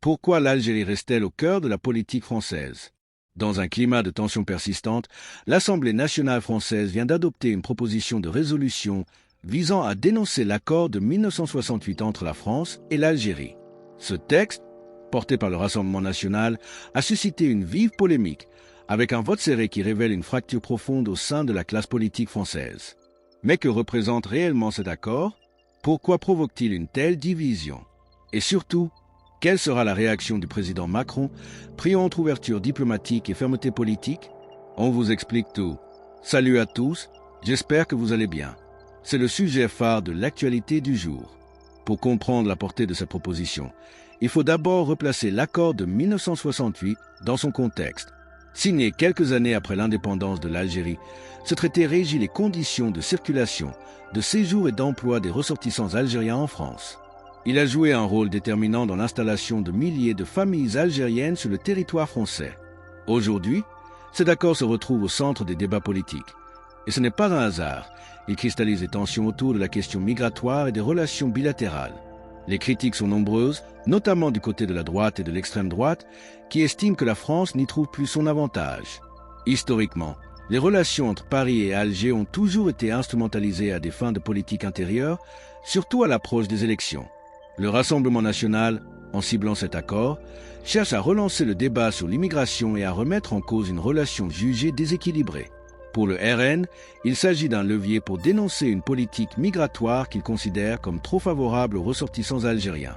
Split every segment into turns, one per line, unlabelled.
Pourquoi l'Algérie reste-t-elle au cœur de la politique française? Dans un climat de tension persistante, l'Assemblée nationale française vient d'adopter une proposition de résolution visant à dénoncer l'accord de 1968 entre la France et l'Algérie. Ce texte, porté par le Rassemblement national, a suscité une vive polémique, avec un vote serré qui révèle une fracture profonde au sein de la classe politique française. Mais que représente réellement cet accord? Pourquoi provoque-t-il une telle division? Et surtout, quelle sera la réaction du président Macron, pris entre ouverture diplomatique et fermeté politique? On vous explique tout. Salut à tous, j'espère que vous allez bien. C'est le sujet phare de l'actualité du jour. Pour comprendre la portée de cette proposition, il faut d'abord replacer l'accord de 1968 dans son contexte. Signé quelques années après l'indépendance de l'Algérie, ce traité régit les conditions de circulation, de séjour et d'emploi des ressortissants algériens en France. Il a joué un rôle déterminant dans l'installation de milliers de familles algériennes sur le territoire français. Aujourd'hui, cet accord se retrouve au centre des débats politiques. Et ce n'est pas un hasard, il cristallise les tensions autour de la question migratoire et des relations bilatérales. Les critiques sont nombreuses, notamment du côté de la droite et de l'extrême droite, qui estiment que la France n'y trouve plus son avantage. Historiquement, les relations entre Paris et Alger ont toujours été instrumentalisées à des fins de politique intérieure, surtout à l'approche des élections. Le Rassemblement national, en ciblant cet accord, cherche à relancer le débat sur l'immigration et à remettre en cause une relation jugée déséquilibrée. Pour le RN, il s'agit d'un levier pour dénoncer une politique migratoire qu'il considère comme trop favorable aux ressortissants algériens.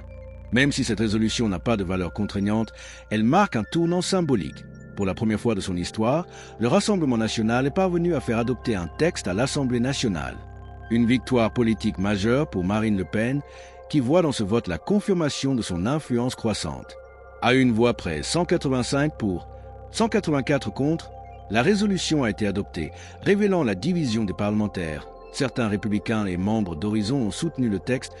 Même si cette résolution n'a pas de valeur contraignante, elle marque un tournant symbolique. Pour la première fois de son histoire, le Rassemblement national est parvenu à faire adopter un texte à l'Assemblée nationale. Une victoire politique majeure pour Marine Le Pen, qui voit dans ce vote la confirmation de son influence croissante. À une voix près, 185 pour, 184 contre, la résolution a été adoptée, révélant la division des parlementaires. Certains républicains et membres d'Horizon ont soutenu le texte,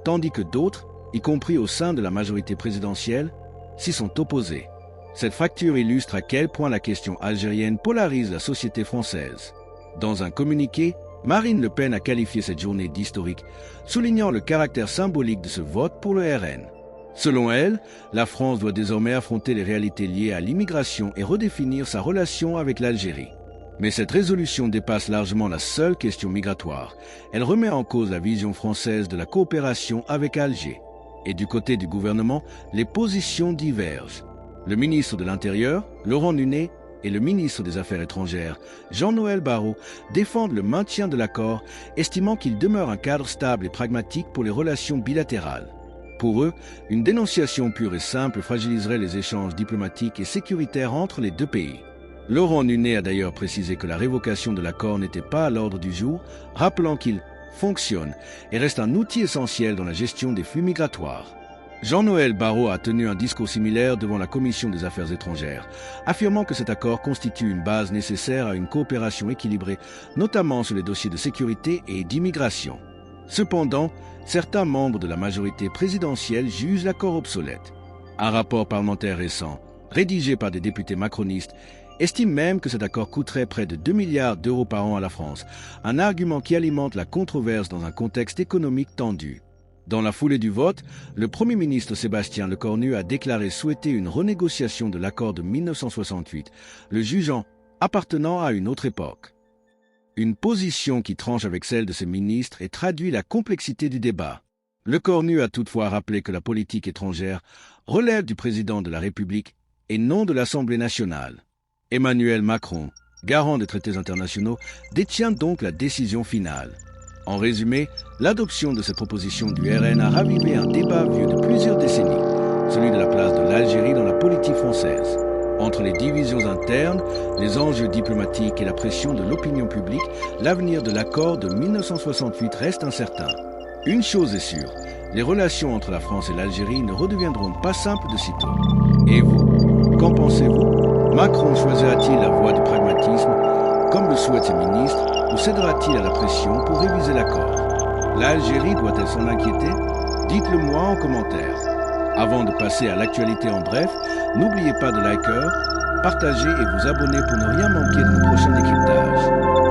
tandis que d'autres, y compris au sein de la majorité présidentielle, s'y sont opposés. Cette fracture illustre à quel point la question algérienne polarise la société française. Dans un communiqué, Marine Le Pen a qualifié cette journée d'historique, soulignant le caractère symbolique de ce vote pour le RN. Selon elle, la France doit désormais affronter les réalités liées à l'immigration et redéfinir sa relation avec l'Algérie. Mais cette résolution dépasse largement la seule question migratoire. Elle remet en cause la vision française de la coopération avec Alger. Et du côté du gouvernement, les positions divergent. Le ministre de l'Intérieur, Laurent Nunez, et le ministre des Affaires étrangères, Jean-Noël Barrot, défendent le maintien de l'accord, estimant qu'il demeure un cadre stable et pragmatique pour les relations bilatérales. Pour eux, une dénonciation pure et simple fragiliserait les échanges diplomatiques et sécuritaires entre les deux pays. Laurent Nunez a d'ailleurs précisé que la révocation de l'accord n'était pas à l'ordre du jour, rappelant qu'il fonctionne et reste un outil essentiel dans la gestion des flux migratoires. Jean-Noël Barrot a tenu un discours similaire devant la Commission des Affaires étrangères, affirmant que cet accord constitue une base nécessaire à une coopération équilibrée, notamment sur les dossiers de sécurité et d'immigration. Cependant, certains membres de la majorité présidentielle jugent l'accord obsolète. Un rapport parlementaire récent, rédigé par des députés macronistes, estime même que cet accord coûterait près de 2 milliards d'euros par an à la France, un argument qui alimente la controverse dans un contexte économique tendu. Dans la foulée du vote, le Premier ministre Sébastien Lecornu a déclaré souhaiter une renégociation de l'accord de 1968, le jugeant appartenant à une autre époque. Une position qui tranche avec celle de ses ministres et traduit la complexité du débat. Lecornu a toutefois rappelé que la politique étrangère relève du président de la République et non de l'Assemblée nationale. Emmanuel Macron, garant des traités internationaux, détient donc la décision finale. En résumé, l'adoption de cette proposition du RN a ravivé un débat vieux de plusieurs décennies, celui de la place de l'Algérie dans la politique française. Entre les divisions internes, les enjeux diplomatiques et la pression de l'opinion publique, l'avenir de l'accord de 1968 reste incertain. Une chose est sûre, les relations entre la France et l'Algérie ne redeviendront pas simples de sitôt. Et vous, qu'en pensez-vous? Macron choisira-t-il la voie du pragmatisme, comme le souhaitent ses ministres, ou cédera-t-il à la pression pour réviser l'accord? L'Algérie doit-elle s'en inquiéter? Dites-le moi en commentaire. Avant de passer à l'actualité en bref, n'oubliez pas de liker, partager et vous abonner pour ne rien manquer de nos prochains décryptages.